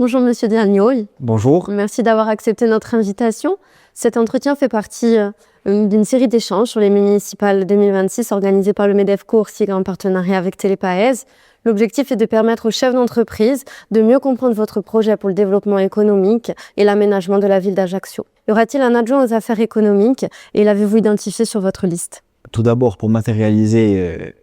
Bonjour Monsieur Diagnol. Bonjour. Merci d'avoir accepté notre invitation. Cet entretien fait partie d'une série d'échanges sur les municipales 2026 organisées par le MEDEFCO Orsigra en partenariat avec Télépaez. L'objectif est de permettre aux chefs d'entreprise de mieux comprendre votre projet pour le développement économique et l'aménagement de la ville d'Ajaccio. Y aura-t-il un adjoint aux affaires économiques et l'avez-vous identifié sur votre liste? Tout d'abord, pour matérialiser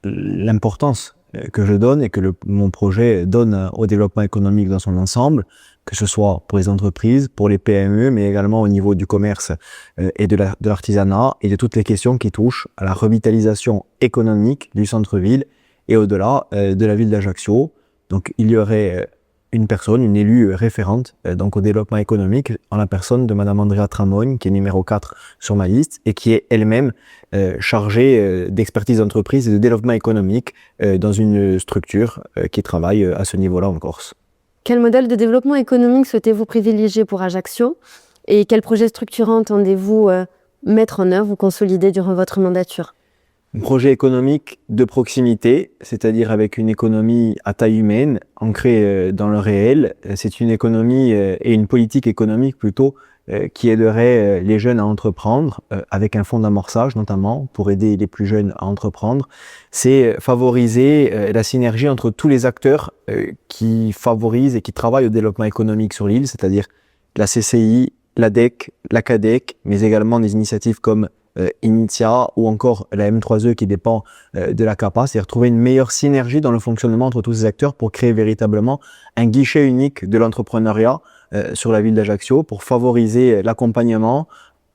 l'importance que je donne et que mon projet donne au développement économique dans son ensemble, que ce soit pour les entreprises, pour les PME, mais également au niveau du commerce et de l'artisanat et de toutes les questions qui touchent à la revitalisation économique du centre-ville et au-delà de la ville d'Ajaccio. Donc il y aurait une personne, une élue référente donc au développement économique en la personne de Madame Andrea Tramogne, qui est numéro 4 sur ma liste et qui est elle-même chargée d'expertise d'entreprise et de développement économique dans une structure qui travaille à ce niveau-là en Corse. Quel modèle de développement économique souhaitez-vous privilégier pour Ajaccio et quels projets structurants entendez-vous mettre en œuvre ou consolider durant votre mandature? Un projet économique de proximité, c'est-à-dire avec une économie à taille humaine, ancrée dans le réel. C'est une économie et une politique économique plutôt qui aiderait les jeunes à entreprendre, avec un fonds d'amorçage notamment, pour aider les plus jeunes à entreprendre. C'est favoriser la synergie entre tous les acteurs qui favorisent et qui travaillent au développement économique sur l'île, c'est-à-dire la CCI, l'ADEC, la CADEC, mais également des initiatives comme Initia ou encore la M3E qui dépend de la CAPA, c'est-à-dire trouver une meilleure synergie dans le fonctionnement entre tous ces acteurs pour créer véritablement un guichet unique de l'entrepreneuriat sur la ville d'Ajaccio pour favoriser l'accompagnement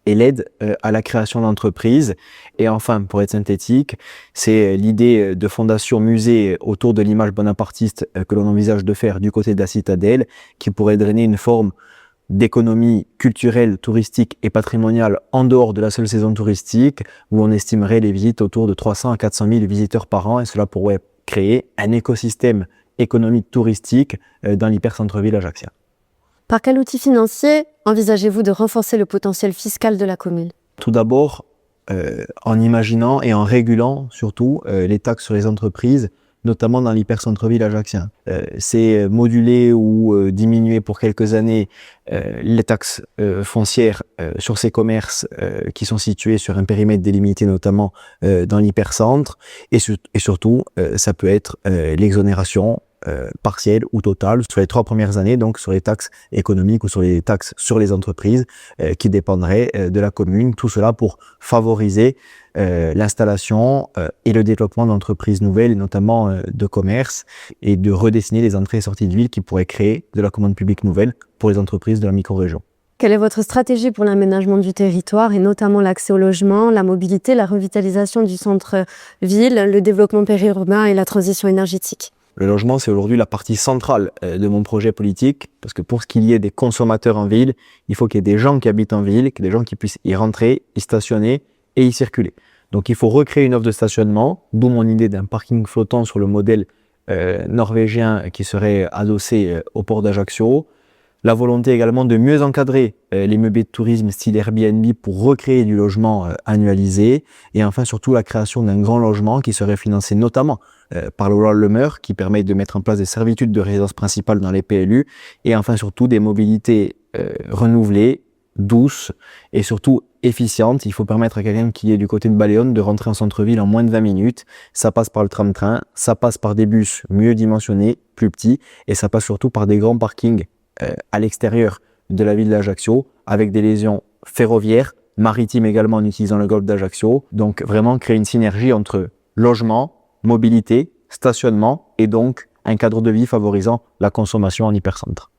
et l'aide à la création d'entreprises. Et enfin, pour être synthétique, c'est l'idée de fondation musée autour de l'image bonapartiste que l'on envisage de faire du côté de la citadelle, qui pourrait drainer une forme d'économie culturelle, touristique et patrimoniale en dehors de la seule saison touristique, où on estimerait les visites autour de 300 à 400 000 visiteurs par an, et cela pourrait créer un écosystème économique touristique dans l'hyper-centre-ville ajaccien. Par quel outil financier envisagez-vous de renforcer le potentiel fiscal de la commune? Tout d'abord, en imaginant et en régulant surtout les taxes sur les entreprises, notamment dans l'hyper-centre-ville ajaccien. C'est moduler ou diminuer pour quelques années les taxes foncières sur ces commerces qui sont situés sur un périmètre délimité, notamment dans l'hypercentre. Et surtout, ça peut être l'exonération partielle ou totale sur les 3 premières années, donc sur les taxes économiques ou sur les taxes sur les entreprises qui dépendraient de la commune. Tout cela pour favoriser l'installation et le développement d'entreprises nouvelles, et notamment de commerce, et de redessiner les entrées et sorties de ville qui pourraient créer de la commande publique nouvelle pour les entreprises de la micro-région. Quelle est votre stratégie pour l'aménagement du territoire et notamment l'accès au logement, la mobilité, la revitalisation du centre-ville, le développement périurbain et la transition énergétique? Le logement, c'est aujourd'hui la partie centrale de mon projet politique, parce que pour qu'il y ait des consommateurs en ville, il faut qu'il y ait des gens qui habitent en ville, qu'il y ait des gens qui puissent y rentrer, y stationner et y circuler. Donc il faut recréer une offre de stationnement, d'où mon idée d'un parking flottant sur le modèle norvégien qui serait adossé au port d'Ajaccio. La volonté également de mieux encadrer les meublés de tourisme style Airbnb pour recréer du logement annualisé. Et enfin surtout la création d'un grand logement qui serait financé notamment par la loi Le Meur, qui permet de mettre en place des servitudes de résidence principale dans les PLU. Et enfin surtout des mobilités renouvelées, douces et surtout efficientes. Il faut permettre à quelqu'un qui est du côté de Baléone de rentrer en centre-ville en moins de 20 minutes. Ça passe par le tram-train, ça passe par des bus mieux dimensionnés, plus petits, et ça passe surtout par des grands parkings à l'extérieur de la ville d'Ajaccio, avec des liaisons ferroviaires, maritimes également en utilisant le golfe d'Ajaccio. Donc vraiment créer une synergie entre logement, mobilité, stationnement et donc un cadre de vie favorisant la consommation en hypercentre.